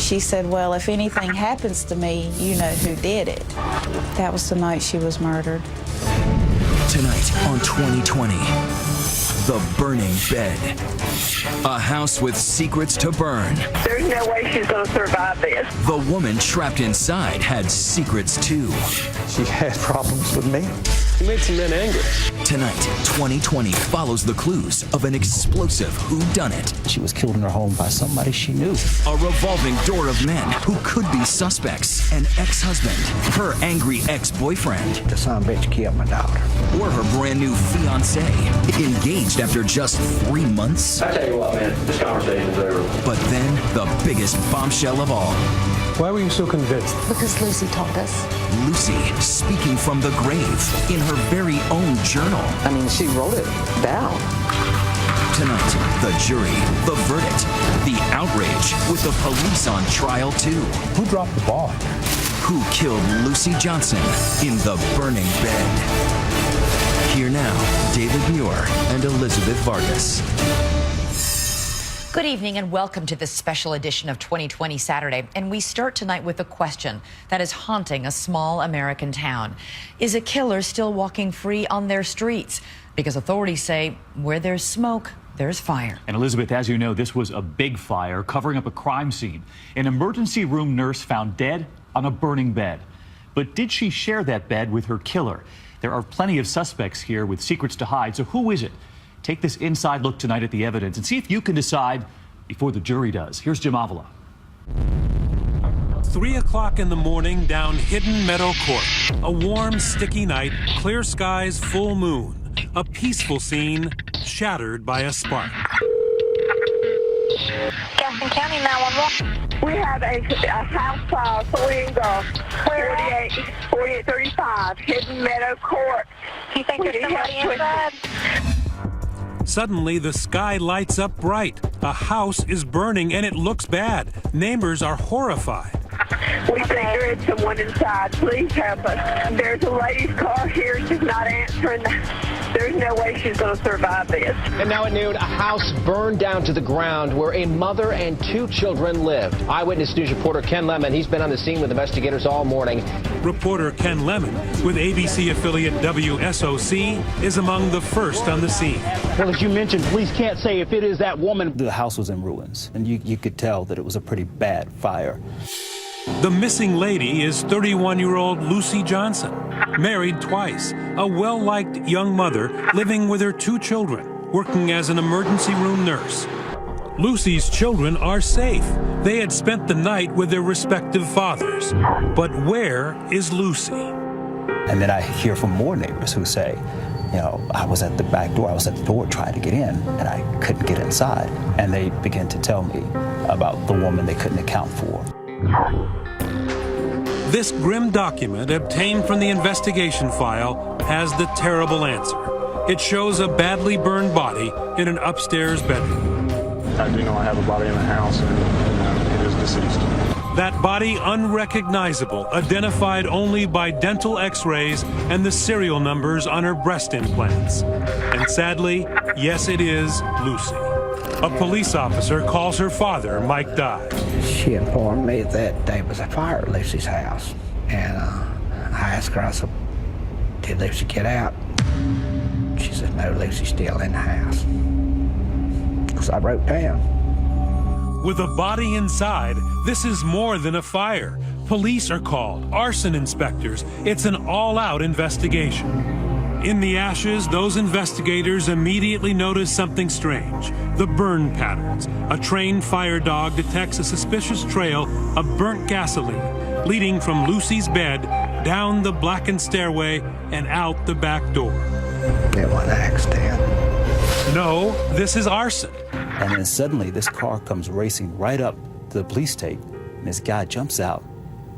She said, well, if anything happens to me, you know who did it. That was the night she was murdered. Tonight on 2020, The Burning Bed. A house with secrets to burn. There's no way she's going to survive this. The woman trapped inside had secrets too. She had problems with me. You made some men angry. Tonight, 2020 follows the clues of an explosive whodunit. She was killed in her home by somebody she knew. A revolving door of men who could be suspects. An ex-husband, her angry ex-boyfriend, The son of a bitch killed my daughter. or her brand new fiancé, engaged after just 3 months. I tell you what, man, this conversation's over. But then the biggest bombshell of all. Why were you so convinced? Because Lucy told us. Lucy speaking from the grave in her very own journal. I mean, she wrote it down. Tonight, the jury, the verdict, the outrage with the police on trial too. Who dropped the ball? Who killed Lucy Johnson in the burning bed? Here now, David Muir and Elizabeth Vargas. Good evening and welcome to this special edition of 2020 Saturday. And we start tonight with a question that is haunting a small American town. Is a killer still walking free on their streets? Because authorities say where there's smoke, there's fire. And Elizabeth, as you know, this was a big fire covering up a crime scene. An emergency room nurse found dead on a burning bed. But did she share that bed with her killer? There are plenty of suspects here with secrets to hide. So who is it? Take this inside look tonight at the evidence and see if you can decide before the jury does. Here's Jim Avila. 3 o'clock in the morning down Hidden Meadow Court. A warm, sticky night, clear skies, full moon. A peaceful scene shattered by a spark. Gaston County 911. We have a house fire, Fleeing 4835, Hidden Meadow Court. Do you think there's somebody inside? Suddenly, the sky lights up bright. A house is burning and it looks bad. Neighbors are horrified. We think there is someone inside. Please help us. There's a lady's car here. She's not answering. There's no way she's going to survive this. And now at noon, a house burned down to the ground where a mother and 2 children lived. Eyewitness News reporter Ken Lemon, he's been on the scene with investigators all morning. Reporter Ken Lemon with ABC affiliate WSOC is among the first on the scene. Well, as you mentioned, police can't say if it is that woman. The house was in ruins, and you could tell that it was a pretty bad fire. The missing lady is 31-year-old Lucy Johnson, married twice, a well-liked young mother living with her 2 children, working as an emergency room nurse. Lucy's children are safe. They had spent the night with their respective fathers. But where is Lucy? And then I hear from more neighbors who say, you know, I was at the back door, I was at the door trying to get in, and I couldn't get inside. And they begin to tell me about the woman they couldn't account for. This grim document, obtained from the investigation file, has the terrible answer. It shows a badly burned body in an upstairs bedroom. I do know I have a body in the house, and it is deceased. That body unrecognizable, identified only by dental x-rays and the serial numbers on her breast implants. And sadly, yes, it is Lucy. A police officer calls her father, Mike Dye. She informed me that there was a fire at Lucy's house. And I asked her, I said, did Lucy get out? She said, no, Lucy's still in the house. Because I wrote down. With a body inside, this is more than a fire. Police are called, arson inspectors. It's an all-out investigation. In the ashes, those investigators immediately notice something strange. The burn patterns. A trained fire dog detects a suspicious trail of burnt gasoline leading from Lucy's bed down the blackened stairway and out the back door. It was an accident. No, this is arson. And then suddenly this car comes racing right up to the police tape, and this guy jumps out,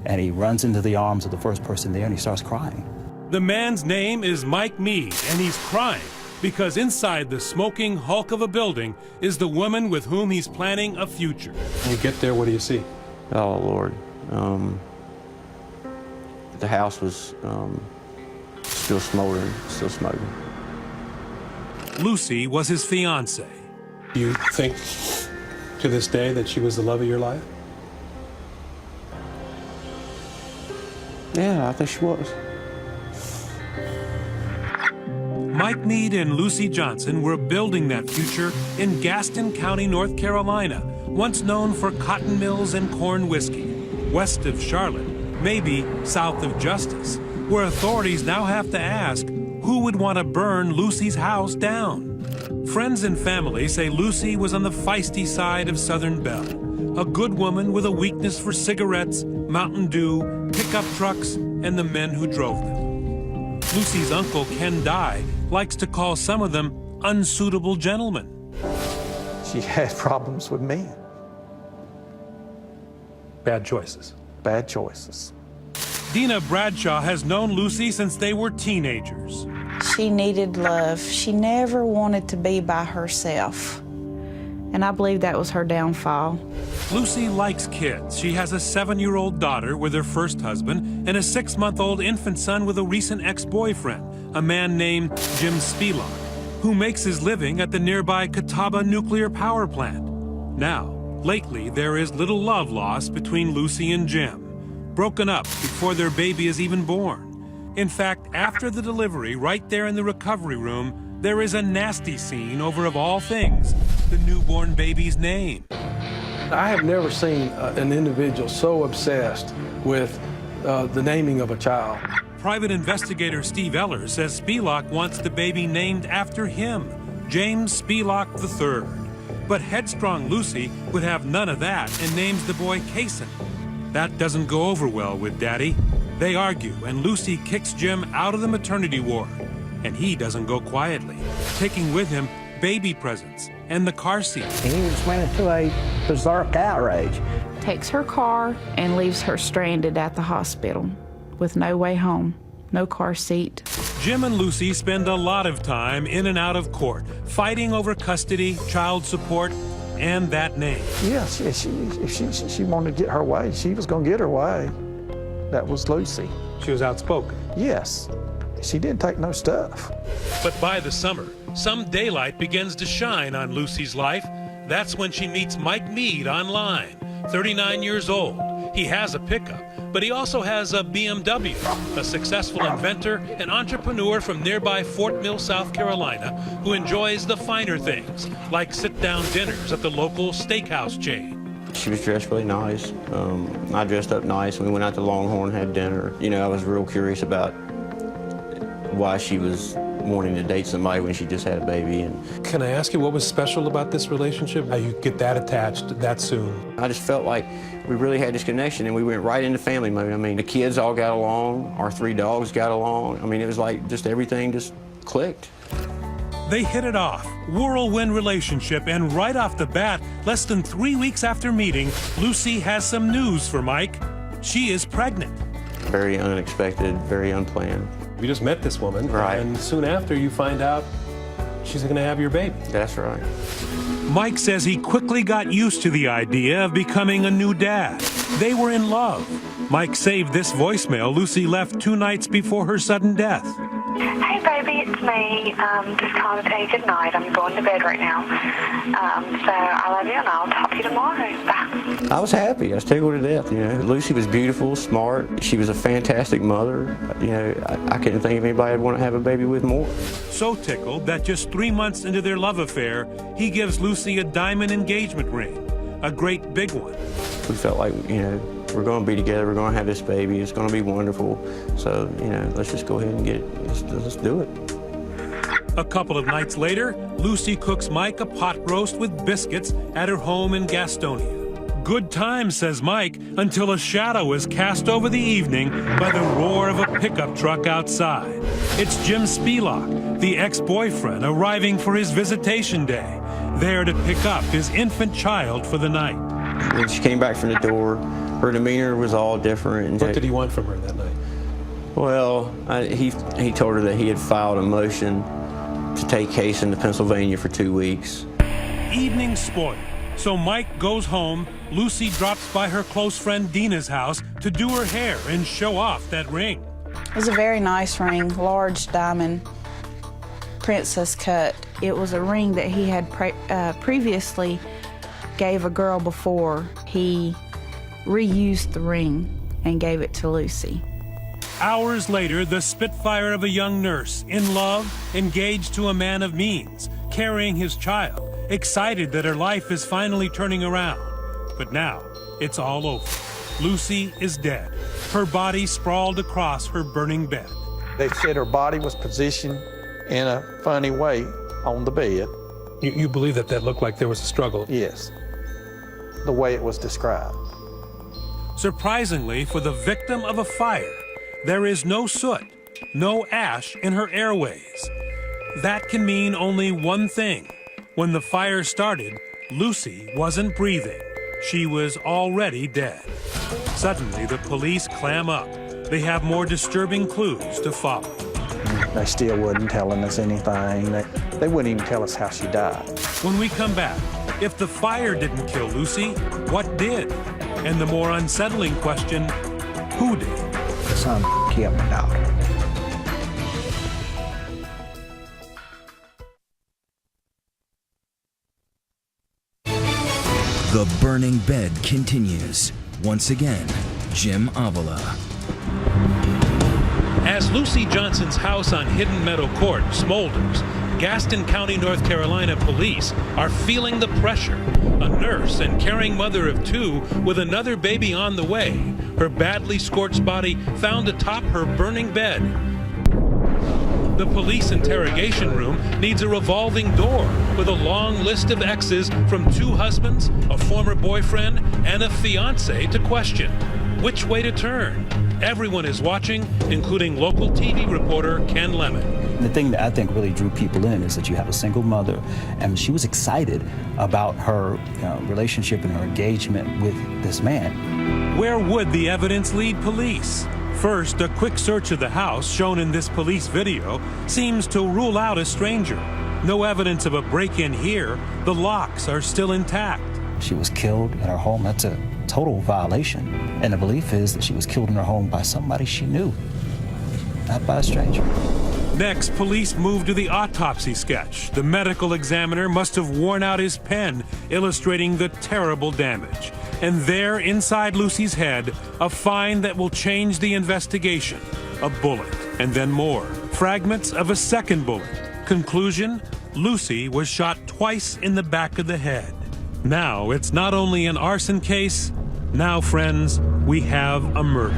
and he runs into the arms of the first person there, and he starts crying. The man's name is Mike Meade, and he's crying because inside the smoking hulk of a building is the woman with whom he's planning a future. When you get there, what do you see? Oh, Lord. The house was still smoldering, still smoking. Lucy was his fiancée. Do you think to this day that she was the love of your life? Yeah, I think she was. Mike Meade and Lucy Johnson were building that future in Gaston County, North Carolina, once known for cotton mills and corn whiskey, west of Charlotte, maybe south of Justice, where authorities now have to ask who would want to burn Lucy's house down. Friends and family say Lucy was on the feisty side of Southern Belle, a good woman with a weakness for cigarettes, Mountain Dew, pickup trucks, and the men who drove them. Lucy's uncle, Ken Dye, likes to call some of them unsuitable gentlemen. She had problems with men. Bad choices. Bad choices. Dina Bradshaw has known Lucy since they were teenagers. She needed love. She never wanted to be by herself. And I believe that was her downfall. Lucy likes kids. She has a 7-year-old daughter with her first husband and a 6-month-old infant son with a recent ex-boyfriend, a man named Jim Spelak, who makes his living at the nearby Catawba nuclear power plant. Now, lately, there is little love lost between Lucy and Jim, broken up before their baby is even born. In fact, after the delivery, right there in the recovery room, there is a nasty scene over, of all things, the newborn baby's name. I have never seen an individual so obsessed with the naming of a child. Private investigator Steve Eller says Spelak wants the baby named after him, James Spelak III. But headstrong Lucy would have none of that and names the boy Kason. That doesn't go over well with Daddy. They argue, and Lucy kicks Jim out of the maternity ward. And he doesn't go quietly, taking with him baby presents and the car seat. He just went into a berserk outrage. Takes her car and leaves her stranded at the hospital with no way home, no car seat. Jim and Lucy spend a lot of time in and out of court, fighting over custody, child support, and that name. Yes, if she wanted to get her way, she was going to get her way. That was Lucy. She was outspoken. Yes. She didn't take no stuff. But by the summer, some daylight begins to shine on Lucy's life. That's when she meets Mike Meade online, 39 years old. He has a pickup, but he also has a BMW, a successful inventor and entrepreneur from nearby Fort Mill, South Carolina, who enjoys the finer things, like sit-down dinners at the local steakhouse chain. She was dressed really nice. I dressed up nice. We went out to Longhorn, had dinner. You know, I was real curious about why she was wanting to date somebody when she just had a baby. And can I ask you what was special about this relationship? How you get that attached that soon? I just felt like we really had this connection, and we went right into family mode. I mean, the kids all got along. Our 3 dogs got along. I mean, it was like just everything just clicked. They hit it off, whirlwind relationship, and right off the bat, less than 3 weeks after meeting, Lucy has some news for Mike. She is pregnant. Very unexpected, very unplanned. You just met this woman, right? And soon after you find out she's going to have your baby. That's right. Mike says he quickly got used to the idea of becoming a new dad. They were in love. Mike saved this voicemail Lucy left 2 nights before her sudden death. Hey, baby, it's me. Just calling to tell you good night. I'm going to bed right now. So I love you, and I'll talk to you tomorrow. Bye. I was happy. I was tickled to death. You know, Lucy was beautiful, smart. She was a fantastic mother. You know, I couldn't think of anybody I'd want to have a baby with more. So tickled that just 3 months into their love affair, he gives Lucy a diamond engagement ring, a great big one. We felt like, you know, we're going to be together. We're going to have this baby. It's going to be wonderful. So, you know, let's just go ahead and get it. Let's do it. A couple of nights later, Lucy cooks Mike a pot roast with biscuits at her home in Gastonia. Good times, says Mike, until a shadow is cast over the evening by the roar of a pickup truck outside. It's Jim Spelak, the ex-boyfriend, arriving for his visitation day, there to pick up his infant child for the night. When she came back from the door, her demeanor was all different. What did he want from her that night? Well, he told her that he had filed a motion to take Kason to Pennsylvania for 2 weeks. Evening spoiled. So Mike goes home. Lucy drops by her close friend Dina's house to do her hair and show off that ring. It was a very nice ring, large diamond, princess cut. It was a ring that he had previously gave a girl before. He reused the ring and gave it to Lucy. Hours later, the spitfire of a young nurse, in love, engaged to a man of means, carrying his child, excited that her life is finally turning around. But now, it's all over. Lucy is dead, her body sprawled across her burning bed. They said her body was positioned in a funny way on the bed. You believe that looked like there was a struggle? Yes, the way it was described. Surprisingly, for the victim of a fire, there is no soot, no ash in her airways. That can mean only one thing. When the fire started, Lucy wasn't breathing. She was already dead. Suddenly, the police clam up. They have more disturbing clues to follow. They still wouldn't telling us anything. They wouldn't even tell us how she died. When we come back, if the fire didn't kill Lucy, what did? And the more unsettling question, who did? The son killed my daughter. The burning bed continues. Once again, Jim Avila. As Lucy Johnson's house on Hidden Meadow Court smolders, Gaston County, North Carolina police are feeling the pressure. A nurse and caring mother of two with another baby on the way, her badly scorched body found atop her burning bed. The police interrogation room needs a revolving door with a long list of exes from 2 husbands, a former boyfriend, and a fiance to question. Which way to turn? Everyone is watching, including local TV reporter Ken Lemon. The thing that I think really drew people in is that you have a single mother, and she was excited about her relationship and her engagement with this man. Where would the evidence lead police? First, a quick search of the house, shown in this police video, seems to rule out a stranger. No evidence of a break-in here. The locks are still intact. She was killed in her home. That's a total violation. And the belief is that she was killed in her home by somebody she knew, not by a stranger. Next, police moved to the autopsy sketch. The medical examiner must have worn out his pen, illustrating the terrible damage. And there, inside Lucy's head, a find that will change the investigation. A bullet, and then more. Fragments of a second bullet. Conclusion, Lucy was shot twice in the back of the head. Now, it's not only an arson case. Now, friends, we have a murder.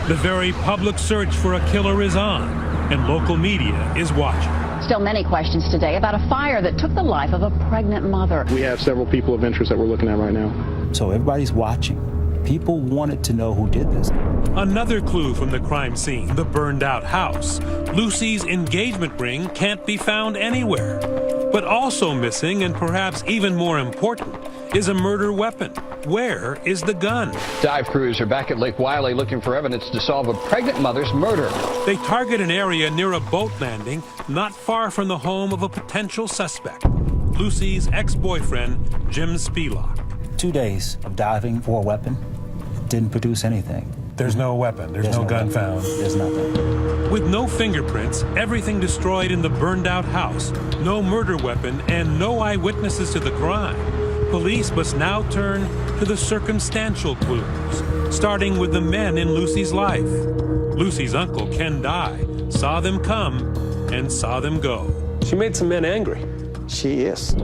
The very public search for a killer is on, and local media is watching. Still many questions today about a fire that took the life of a pregnant mother. We have several people of interest that we're looking at right now. So everybody's watching. People wanted to know who did this. Another clue from the crime scene, the burned out house. Lucy's engagement ring can't be found anywhere. But also missing, and perhaps even more important, is a murder weapon. Where is the gun? Dive crews are back at Lake Wiley looking for evidence to solve a pregnant mother's murder. They target an area near a boat landing not far from the home of a potential suspect, Lucy's ex-boyfriend, Jim Spelach. 2 days of diving for a weapon didn't produce anything. There's no weapon. There's no gun found. There's nothing. With no fingerprints, everything destroyed in the burned-out house, no murder weapon, and no eyewitnesses to the crime, police must now turn to the circumstantial clues, starting with the men in Lucy's life. Lucy's uncle, Ken Dye, saw them come and saw them go. She made some men angry. She is.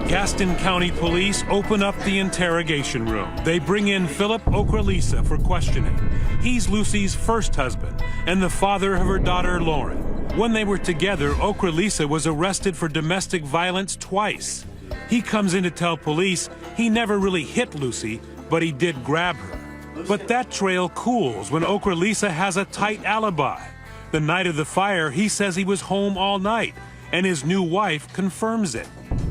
Gaston County Police open up the interrogation room. They bring in Philip Ocrelisa for questioning. He's Lucy's first husband and the father of her daughter, Lauren. When they were together, Ocrelisa was arrested for domestic violence twice. He comes in to tell police he never really hit Lucy, but he did grab her. But that trail cools when Ocrelisa has a tight alibi. The night of the fire, he says he was home all night, and his new wife confirms it.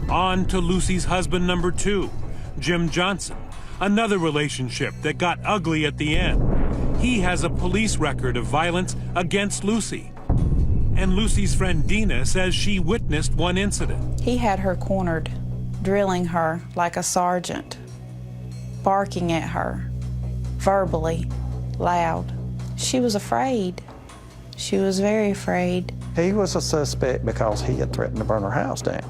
On to Lucy's husband number 2, Jim Johnson, another relationship that got ugly at the end. He has a police record of violence against Lucy. And Lucy's friend Dina says she witnessed one incident. He had her cornered, drilling her like a sergeant, barking at her, verbally, loud. She was afraid. She was very afraid. He was a suspect because he had threatened to burn her house down.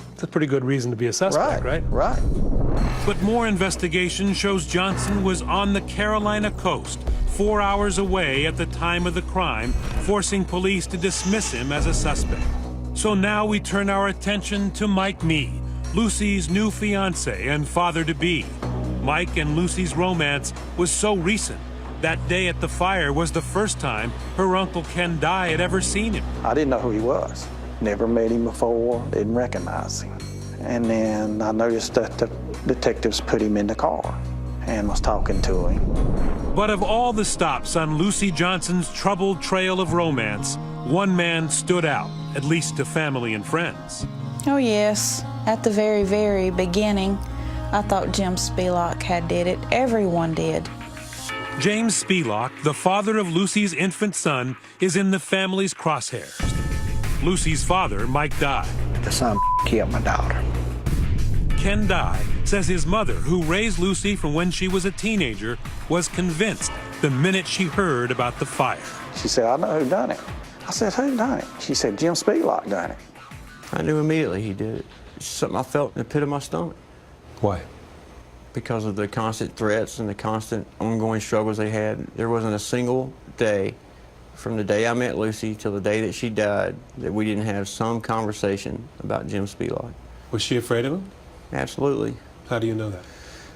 That's a pretty good reason to be a suspect, right? But more investigation shows Johnson was on the Carolina coast, 4 hours away at the time of the crime, forcing police to dismiss him as a suspect. So now we turn our attention to Mike Meade, Lucy's new fiancé and father-to-be. Mike and Lucy's romance was so recent. That day at the fire was the first time her Uncle Ken Dye had ever seen him. I didn't know who he was. Never met him before, didn't recognize him. And then I noticed that the detectives put him in the car and was talking to him. But of all the stops on Lucy Johnson's troubled trail of romance, one man stood out, at least to family and friends. Oh yes, at the very, very beginning, I thought Jim Spielach had did it. Everyone did. James Spielach, the father of Lucy's infant son, is in the family's crosshairs. Lucy's father, Mike Dye. The son killed my daughter. Ken Dye says his mother, who raised Lucy from when she was a teenager, was convinced the minute she heard about the fire. She said, I know who done it. I said, who done it? She said, Jim Spielach done it. I knew immediately he did it. It's something I felt in the pit of my stomach. Why? Because of the constant threats and the constant ongoing struggles they had. There wasn't a single day from the day I met Lucy till the day that she died that we didn't have some conversation about Jim Spielach. Was she afraid of him? Absolutely. How do you know that?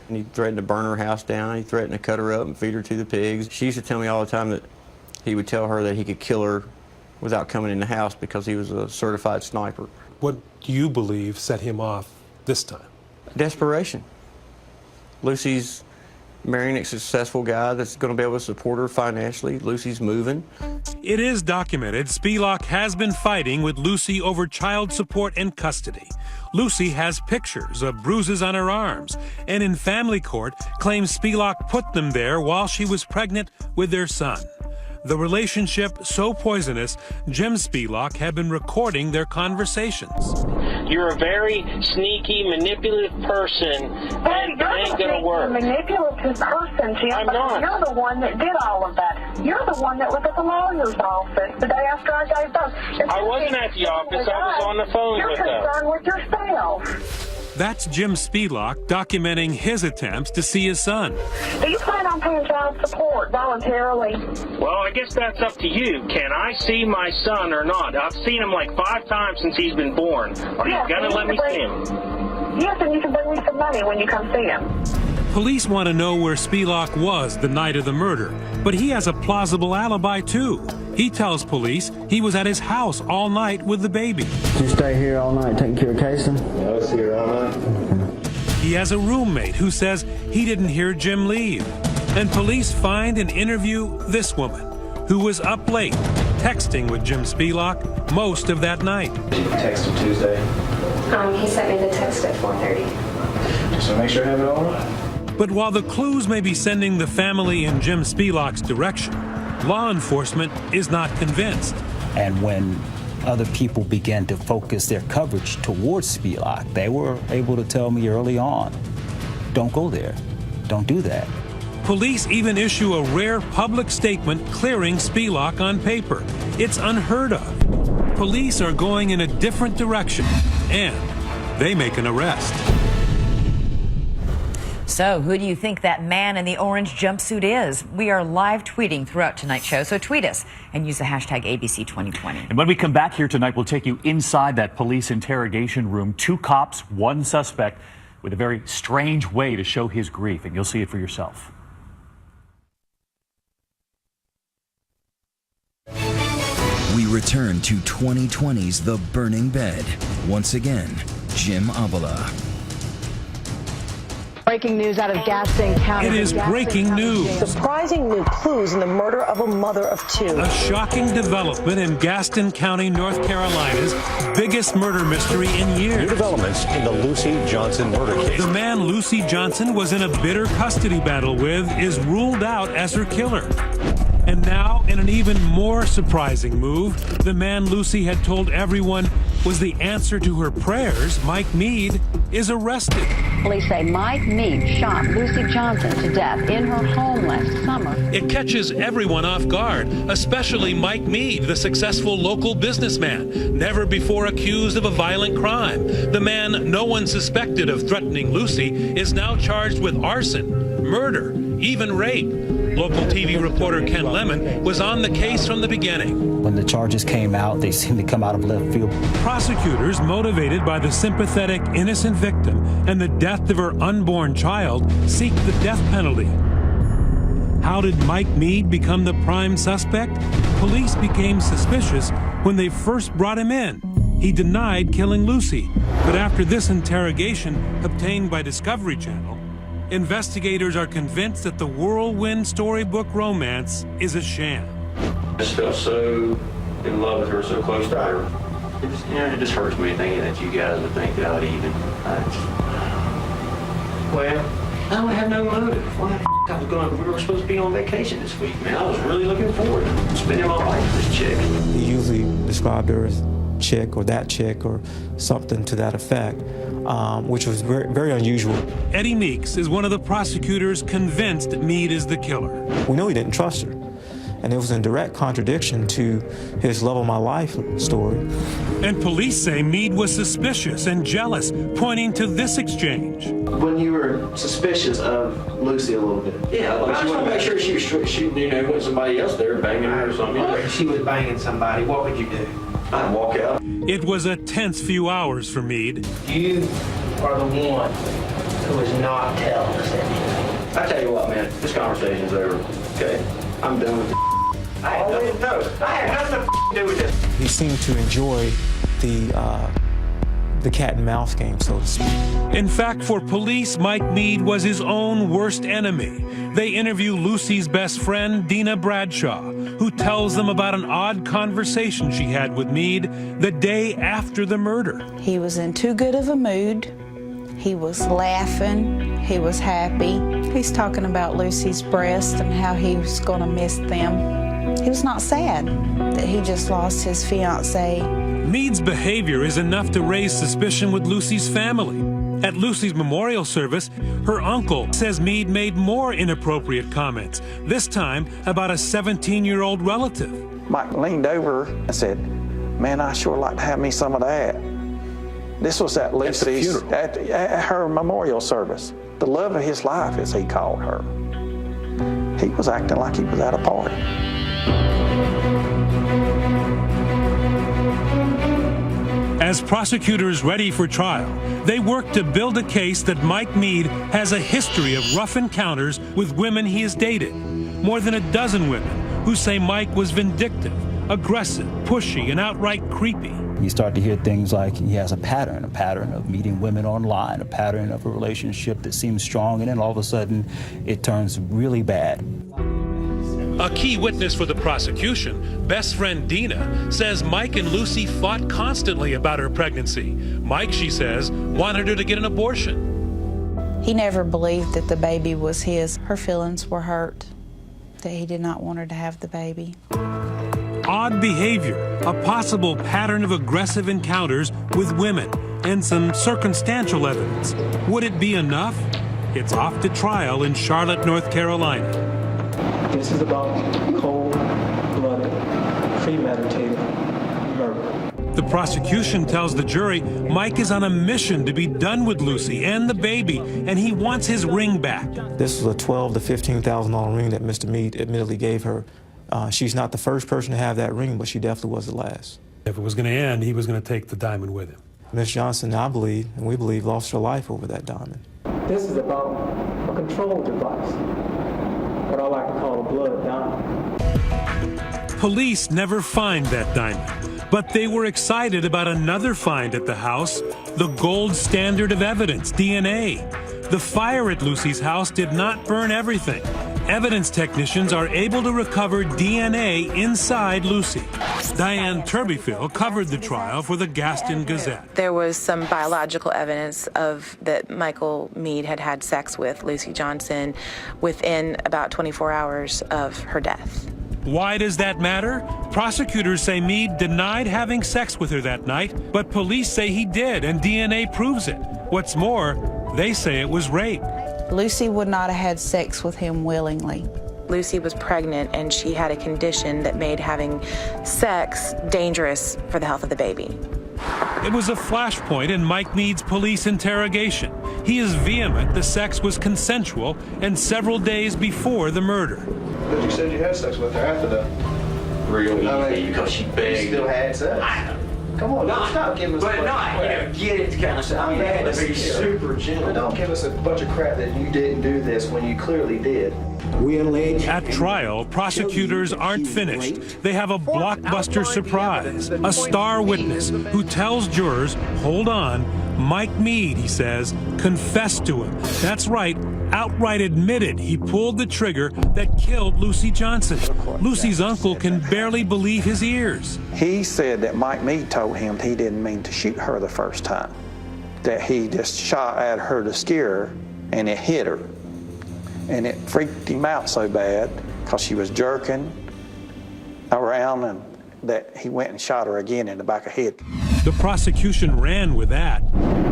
And he threatened to burn her house down. He threatened to cut her up and feed her to the pigs. She used to tell me all the time that he would tell her that he could kill her without coming in the house because he was a certified sniper. What do you believe set him off this time? Desperation. Lucy's marrying a successful guy that's going to be able to support her financially. Lucy's moving. It is documented Spielach has been fighting with Lucy over child support and custody. Lucy has pictures of bruises on her arms, and in family court claims Spielach put them there while she was pregnant with their son. The relationship so poisonous, Jim Spielach had been recording their conversations. You're a very sneaky, manipulative person, and it ain't gonna work. You're a manipulative person, Jim. I'm not. You're the one that did all of that. You're the one that was at the lawyer's office the day after I gave birth. I wasn't at the office. I was on the phone with them. You're concerned with yourself. That's Jim Spielach documenting his attempts to see his son. Do you plan on paying child support voluntarily? Well, I guess that's up to you. Can I see my son or not? I've seen him like 5 times since he's been born. Are you going to let me see him? Yes, and you can bring me some money when you come see him. Police want to know where Spielach was the night of the murder, but he has a plausible alibi too. He tells police he was at his house all night with the baby. Did you stay here all night taking care of Kason? I was here all night. He has a roommate who says he didn't hear Jim leave. And police find and interview this woman, who was up late, texting with Jim Spielach most of that night. Did you text him Tuesday? He sent me the text at 4:30. Just to make sure I have it all right. But while the clues may be sending the family in Jim Spielach's direction, law enforcement is not convinced. And when other people began to focus their coverage towards Spielach, they were able to tell me early on, don't go there, don't do that. Police even issue a rare public statement clearing Spielach on paper. It's unheard of. Police are going in a different direction, and they make an arrest. So who do you think that man in the orange jumpsuit is? We are live tweeting throughout tonight's show, so tweet us and use the hashtag ABC2020. And when we come back here tonight, we'll take you inside that police interrogation room. 2 cops, 1 suspect, with a very strange way to show his grief, and you'll see it for yourself. We return to 2020's The Burning Bed. Once again, Jim Avila. Breaking news out of Gaston County. It is breaking news. Surprising new clues in the murder of a mother of 2. A shocking development in Gaston County, North Carolina's biggest murder mystery in years. New developments in the Lucy Johnson murder case. The man Lucy Johnson was in a bitter custody battle with is ruled out as her killer. And now, in an even more surprising move, the man Lucy had told everyone was the answer to her prayers, Mike Meade, is arrested. Police say Mike Meade shot Lucy Johnson to death in her home last summer. It catches everyone off guard, especially Mike Meade, the successful local businessman, never before accused of a violent crime. The man no one suspected of threatening Lucy is now charged with arson, murder, even rape. Local TV reporter Ken Lemon was on the case from the beginning. When the charges came out, they seemed to come out of left field. Prosecutors, motivated by the sympathetic innocent victim and the death of her unborn child, seek the death penalty. How did Mike Meade become the prime suspect? Police became suspicious when they first brought him in. He denied killing Lucy, but after this interrogation obtained by Discovery Channel, investigators are convinced that the whirlwind storybook romance is a sham. I just felt so in love with her, so close to her. It just hurts me thinking that you guys would think that I would even. Well, I don't have no motive. Why the I was going? We were supposed to be on vacation this week, man. I was really looking forward to spending my life with this chick. He usually described her as chick or that chick or something to that effect, which was very, very unusual. Eddie Meeks is one of the prosecutors convinced Meade is the killer. We know he didn't trust her, and it was in direct contradiction to his love of my life story. And police say Meade was suspicious and jealous, pointing to this exchange. When you were suspicious of Lucy a little bit. Yeah, like I just want to make sure she was shooting, with somebody else there, banging her or something. If she was banging somebody, what would you do? I'd walk out. It was a tense few hours for Meade. You are the one who is not telling us anything. I tell you what, man, this conversation's over, okay? I'm done with I had nothing to do with this. He seemed to enjoy the cat and mouse game, so to speak. In fact, for police, Mike Meade was his own worst enemy. They interview Lucy's best friend, Dina Bradshaw, who tells them about an odd conversation she had with Meade the day after the murder. He was in too good of a mood. He was laughing. He was happy. He's talking about Lucy's breasts and how he was going to miss them. He was not sad that he just lost his fiancée. Meade's behavior is enough to raise suspicion with Lucy's family. At Lucy's memorial service, her uncle says Meade made more inappropriate comments, this time about a 17-year-old relative. Mike leaned over and said, "Man, I sure like to have me some of that." This was at Lucy's, at her memorial service. The love of his life, as he called her. He was acting like he was at a party. As prosecutors ready for trial, they work to build a case that Mike Meade has a history of rough encounters with women he has dated. More than a dozen women who say Mike was vindictive, aggressive, pushy, and outright creepy. You start to hear things like he has a pattern of meeting women online, a pattern of a relationship that seems strong, and then all of a sudden it turns really bad. A key witness for the prosecution, best friend Dina, says Mike and Lucy fought constantly about her pregnancy. Mike, she says, wanted her to get an abortion. He never believed that the baby was his. Her feelings were hurt that he did not want her to have the baby. Odd behavior, a possible pattern of aggressive encounters with women, and some circumstantial evidence. Would it be enough? It's off to trial in Charlotte, North Carolina. This is about cold-blooded, premeditated murder. The prosecution tells the jury Mike is on a mission to be done with Lucy and the baby, and he wants his ring back. This was a $12,000 to $15,000 ring that Mr. Meade admittedly gave her. She's not the first person to have that ring, but she definitely was the last. If it was going to end, he was going to take the diamond with him. Miss Johnson, I believe, and we believe, lost her life over that diamond. This is about a control device, what I like to call a blood diamond. Police never find that diamond, but they were excited about another find at the house, the gold standard of evidence, DNA. The fire at Lucy's house did not burn everything. Evidence technicians are able to recover DNA inside Lucy. Diane Turbyfield covered the trial for the Gaston Gazette. There was some biological evidence of that Michael Meade had had sex with Lucy Johnson within about 24 hours of her death. Why does that matter? Prosecutors say Meade denied having sex with her that night, but police say he did, and DNA proves it. What's more, they say it was rape. Lucy would not have had sex with him willingly. Lucy was pregnant and she had a condition that made having sex dangerous for the health of the baby. It was a flashpoint in Mike Meade's police interrogation. He is vehement the sex was consensual and several days before the murder. But you said you had sex with her after that. Real easy, I mean, because she You begged. still had sex. I know. Come on, Not, stop giving us a but bunch not, of you crap. know, get it kind of stuff. I mean, it had to be super gentle. But don't give us a bunch of crap that you didn't do this when you clearly did. At trial, prosecutors aren't finished. They have a blockbuster surprise, a star witness who tells jurors, hold on, Mike Meade, he says, confessed to him. That's right, outright admitted he pulled the trigger that killed Lucy Johnson. Lucy's uncle can barely believe his ears. He said that Mike Meade told him he didn't mean to shoot her the first time, that he just shot at her to scare her, and it hit her. And it freaked him out so bad because she was jerking around, and that he went and shot her again in the back of the head. The prosecution ran with that.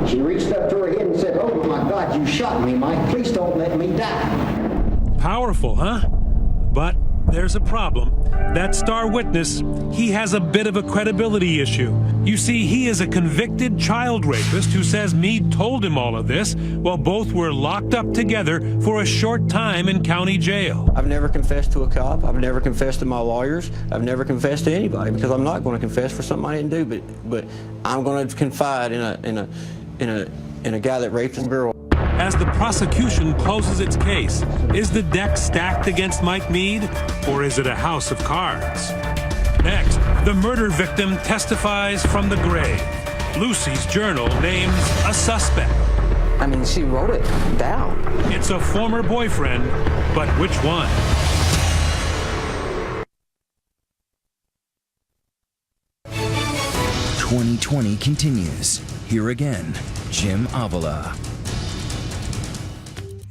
She reached up to her head and said, "Oh my God, you shot me, Mike. Please don't let me die." Powerful, huh? But there's a problem. That star witness, he has a bit of a credibility issue. You see, he is a convicted child rapist who says Meade told him all of this while both were locked up together for a short time in county jail. I've never confessed to a cop. I've never confessed to my lawyers. I've never confessed to anybody because I'm not going to confess for something I didn't do. But I'm going to confide in a guy that raped a girl. As the prosecution closes its case, is the deck stacked against Mike Meade, or is it a house of cards? Next, the murder victim testifies from the grave. Lucy's journal names a suspect. I mean, she wrote it down. It's a former boyfriend, but which one? "2020 continues. Here again, Jim Avila.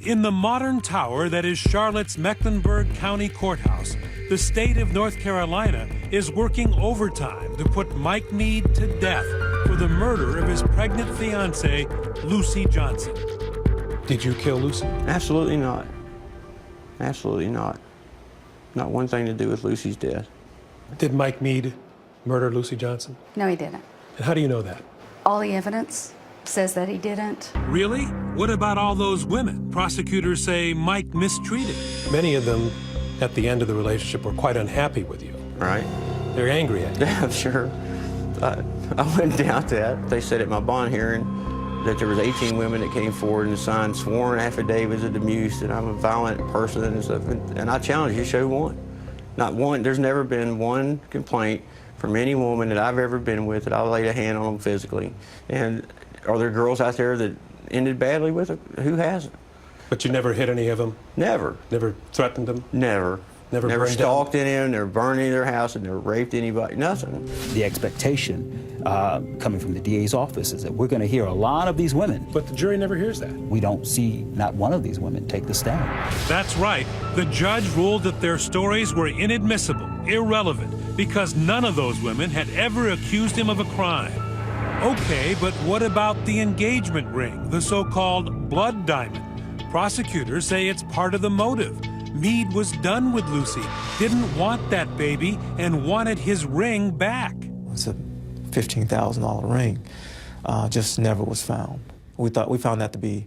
In the modern tower that is Charlotte's Mecklenburg County Courthouse, the state of North Carolina is working overtime to put Mike Meade to death for the murder of his pregnant fiancée, Lucy Johnson. Did you kill Lucy? Absolutely not. Absolutely not. Not one thing to do with Lucy's death. Did Mike Meade murder Lucy Johnson? No, he didn't. And how do you know that? All the evidence says that he didn't. Really? What about all those women prosecutors say Mike mistreated? Many of them, at the end of the relationship, were quite unhappy with you. Right. They're angry at you. Yeah, I'm sure. I wouldn't doubt that. They said at my bond hearing that there was 18 women that came forward and signed sworn affidavits of abuse, that I'm a violent person and stuff. And I challenge you to show one. Not one. There's never been one complaint from any woman that I've ever been with that I laid a hand on them physically. And are there girls out there that ended badly with it? Who hasn't? But you never hit any of them? Never. Never threatened them? Never. Never stalked any of them, never burned any of their house, and never raped anybody, nothing. The expectation coming from the DA's office is that we're going to hear a lot of these women. But the jury never hears that. We don't see not one of these women take the stand. That's right. The judge ruled that their stories were inadmissible, irrelevant, because none of those women had ever accused him of a crime. Okay, but what about the engagement ring, the so-called blood diamond? Prosecutors say it's part of the motive. Meade was done with Lucy, didn't want that baby, and wanted his ring back. It's a $15,000 ring, just never was found. We found that to be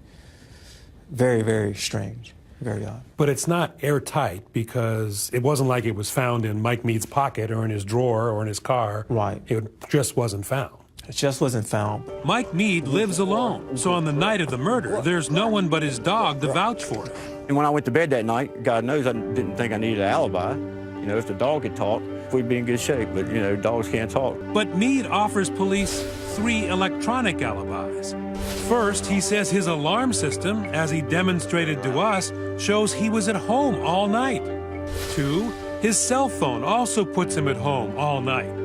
very, very strange, very odd. But it's not airtight because it wasn't like it was found in Mike Meade's pocket or in his drawer or in his car. Right. It just wasn't found. It just wasn't found. Mike Meade lives alone, so on the night of the murder, there's no one but his dog to vouch for him. And when I went to bed that night, God knows I didn't think I needed an alibi. You know, if the dog could talk, we'd be in good shape, but, you know, dogs can't talk. But Meade offers police 3 electronic alibis. First, he says his alarm system, as he demonstrated to us, shows he was at home all night. 2, his cell phone also puts him at home all night.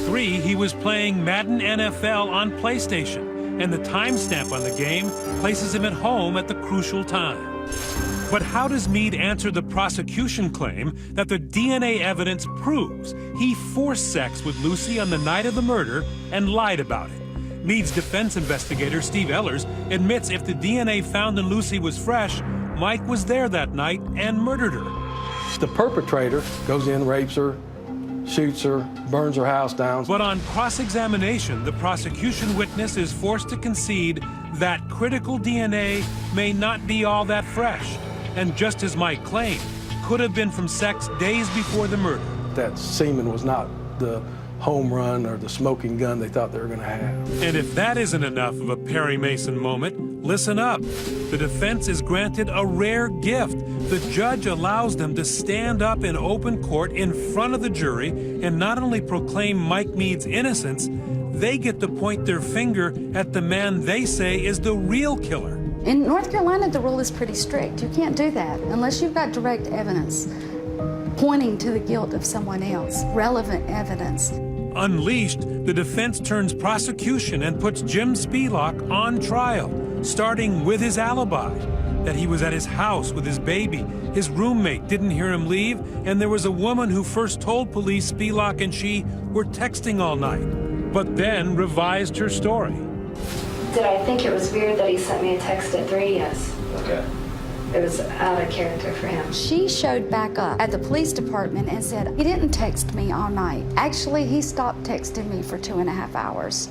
3, he was playing Madden NFL on PlayStation, and the timestamp on the game places him at home at the crucial time. But how does Meade answer the prosecution claim that the DNA evidence proves he forced sex with Lucy on the night of the murder and lied about it? Meade's defense investigator, Steve Ehlers, admits if the DNA found in Lucy was fresh, Mike was there that night and murdered her. The perpetrator goes in, rapes her, shoots her, burns her house down. But on cross-examination, the prosecution witness is forced to concede that critical DNA may not be all that fresh. And just as Mike claimed, could have been from sex days before the murder. That semen was not the home run or the smoking gun they thought they were going to have. And if that isn't enough of a Perry Mason moment, listen up. The defense is granted a rare gift. The judge allows them to stand up in open court in front of the jury and not only proclaim Mike Mead's innocence, they get to point their finger at the man they say is the real killer. In North Carolina, the rule is pretty strict. You can't do that unless you've got direct evidence pointing to the guilt of someone else, relevant evidence. Unleashed, the defense turns prosecution and puts Jim Spelach on trial, starting with his alibi, that he was at his house with his baby, his roommate didn't hear him leave, and there was a woman who first told police Spelach and she were texting all night, but then revised her story. Did I think it was weird that he sent me a text at 3? Yes. Okay. It was out of character for him. She showed back up at the police department and said, he didn't text me all night. Actually, he stopped texting me for 2.5 hours.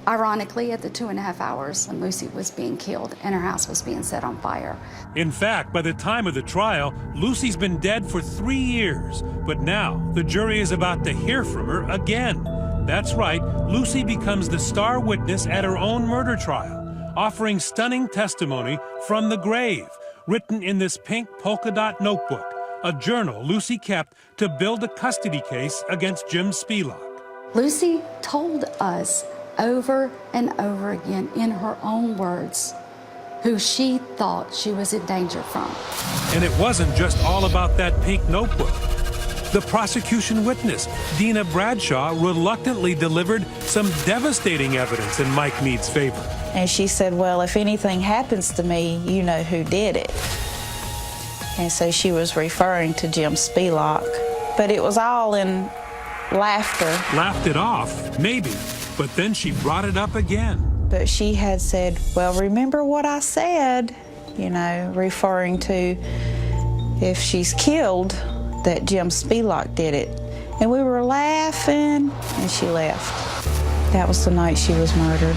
Ironically, at the 2.5 hours, Lucy was being killed and her house was being set on fire. In fact, by the time of the trial, Lucy's been dead for 3 years. But now, the jury is about to hear from her again. That's right, Lucy becomes the star witness at her own murder trial, offering stunning testimony from the grave, written in this pink polka dot notebook, a journal Lucy kept to build a custody case against Jim Spelach. Lucy told us over and over again in her own words who she thought she was in danger from. And it wasn't just all about that pink notebook. The prosecution witness, Dina Bradshaw, reluctantly delivered some devastating evidence in Mike Mead's favor. And she said, well, if anything happens to me, you know who did it. And so she was referring to Jim Spelach. But it was all in laughter. Laughed it off, maybe, but then she brought it up again. But she had said, well, remember what I said, you know, referring to if she's killed, that Jim Spelach did it. And we were laughing, and she left. That was the night she was murdered.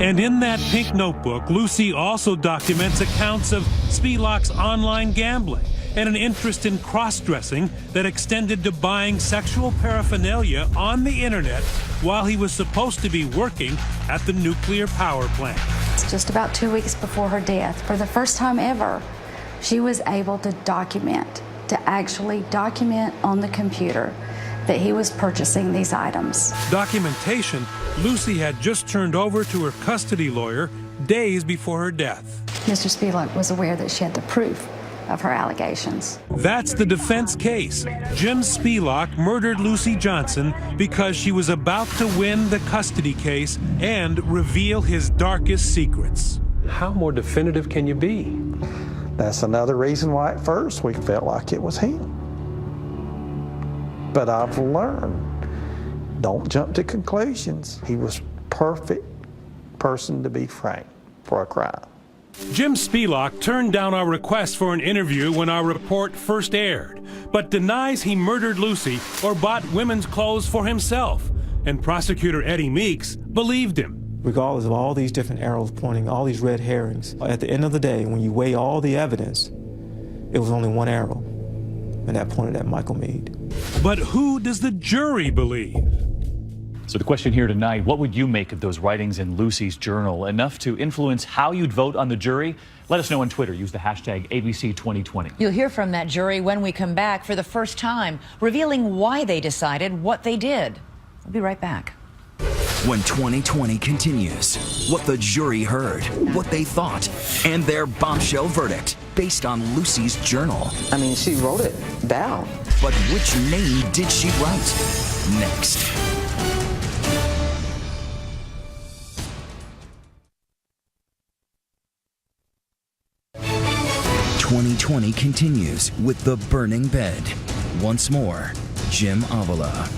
And in that pink notebook, Lucy also documents accounts of Spelach's online gambling and an interest in cross-dressing that extended to buying sexual paraphernalia on the internet while he was supposed to be working at the nuclear power plant. Just about 2 weeks before her death, for the first time ever, she was able to actually document on the computer that he was purchasing these items. Documentation Lucy had just turned over to her custody lawyer days before her death. Mr. Spelach was aware that she had the proof of her allegations. That's the defense case. Jim Spelach murdered Lucy Johnson because she was about to win the custody case and reveal his darkest secrets. How more definitive can you be? That's another reason why at first we felt like it was him. But I've learned, don't jump to conclusions. He was perfect person to be framed for a crime. Jim Spelach turned down our request for an interview when our report first aired, but denies he murdered Lucy or bought women's clothes for himself. And prosecutor Eddie Meeks believed him. Regardless of all these different arrows pointing, all these red herrings, at the end of the day, when you weigh all the evidence, it was only one arrow, and that pointed at Michael Mead. But who does the jury believe? So the question here tonight, what would you make of those writings in Lucy's journal? Enough to influence how you'd vote on the jury? Let us know on Twitter. Use the hashtag ABC2020. You'll hear from that jury when we come back for the first time, revealing why they decided what they did. We'll be right back. When 2020 continues, what the jury heard, what they thought, and their bombshell verdict based on Lucy's journal. I mean, she wrote it down. But which name did she write? Next. "2020 continues with The Burning Bed. Once more, Jim Avila.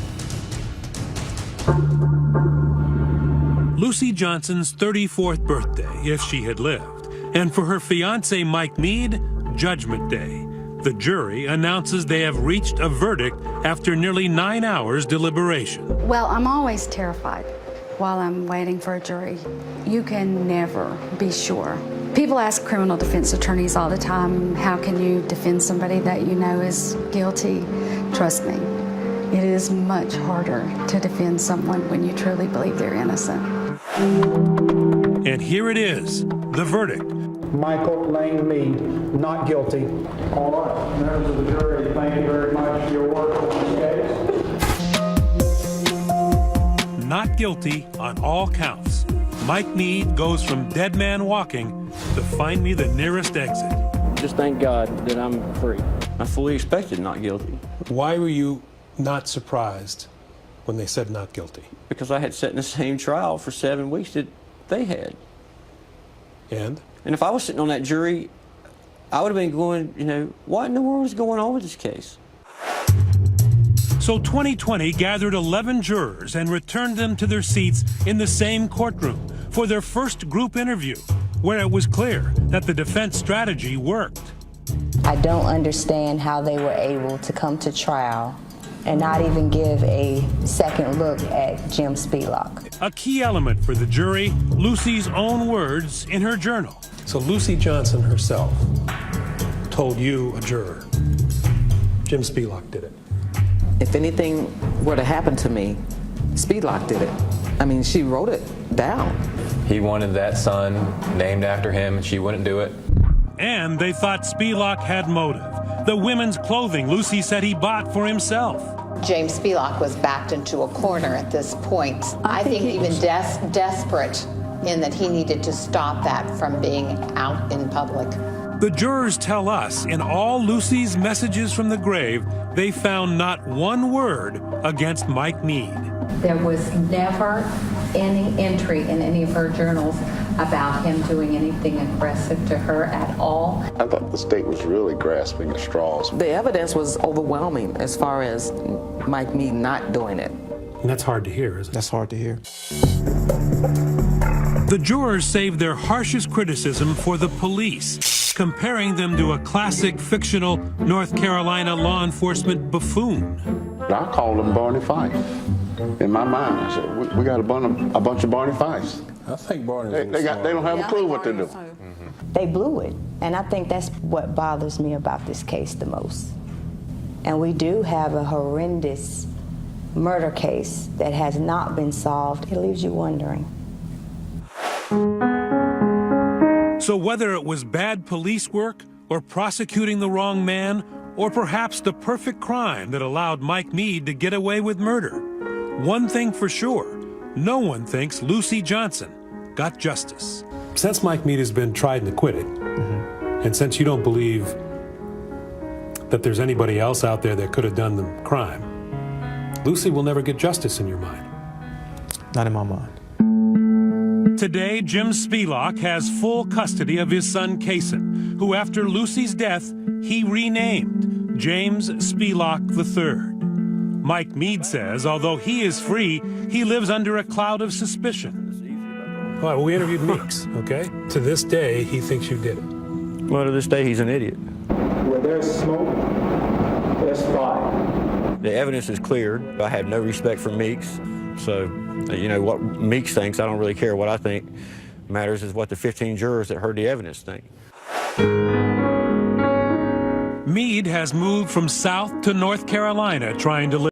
Lucy Johnson's 34th birthday, if she had lived, and for her fiancé Mike Mead, Judgment Day. The jury announces they have reached a verdict after nearly 9 hours deliberation. Well, I'm always terrified while I'm waiting for a jury. You can never be sure People ask criminal defense attorneys all the time, how can you defend somebody that you know is guilty? Trust me, it is much harder to defend someone when you truly believe they're innocent. And here it is, the verdict. Michael Lane Meade, not guilty. All right, members of the jury, thank you very much for your work on this case. Not guilty on all counts. Mike Meade goes from dead man walking to find me the nearest exit. Just thank God that I'm free. I fully expected not guilty. Why were you not surprised when they said not guilty? Because I had sat in the same trial for 7 weeks that they had. And if I was sitting on that jury, I would have been going, you know, what in the world is going on with this case? So 2020 gathered 11 jurors and returned them to their seats in the same courtroom for their first group interview, where it was clear that the defense strategy worked. I don't understand how they were able to come to trial and not even give a second look at Jim Spelak. A key element for the jury, Lucy's own words in her journal. so Lucy Johnson herself told you, a juror, Jim Spelak did it. If anything were to happen to me, Spelak did it. I mean, she wrote it down. He wanted that son named after him, and she wouldn't do it. And they thought Spelak had motive. The women's clothing Lucy said he bought for himself. James Spelak was backed into a corner at this point. I think even desperate in that he needed to stop that from being out in public. The jurors tell us in all Lucy's messages from the grave, they found not one word against Mike Meade. There was never any entry in any of her journals about him doing anything aggressive to her at all. I thought the state was really grasping at straws. The evidence was overwhelming as far as Mike Meade not doing it. And that's hard to hear, isn't it? That's hard to hear. The jurors saved their harshest criticism for the police, comparing them to a classic fictional North Carolina law enforcement buffoon. I called them Barney Fife. In my mind, I said, we got a bunch of Barney Fifes. I think Barney's they don't have a clue what to do. They blew it, and I think that's what bothers me about this case the most. And we do have a horrendous murder case that has not been solved. It leaves you wondering. So whether it was bad police work, or prosecuting the wrong man, or perhaps the perfect crime that allowed Mike Meade to get away with murder, one thing for sure, no one thinks Lucy Johnson got justice. Since Mike Meade has been tried and acquitted, and since you don't believe that there's anybody else out there that could have done the crime, Lucy will never get justice in your mind. Not in my mind. Today, Jim Spelak has full custody of his son, Kason, who after Lucy's death, he renamed James Spelak III. Mike Meade says, although he is free, he lives under a cloud of suspicion. All right, well, we interviewed Meeks, okay? To this day, he thinks you did it. Well, to this day, he's an idiot. Where there's smoke, there's fire. The evidence is cleared. I have no respect for Meeks. So, you know, what Meeks thinks, I don't really care what I think. Matters is what the 15 jurors that heard the evidence think. Meade has moved from South to North Carolina trying to live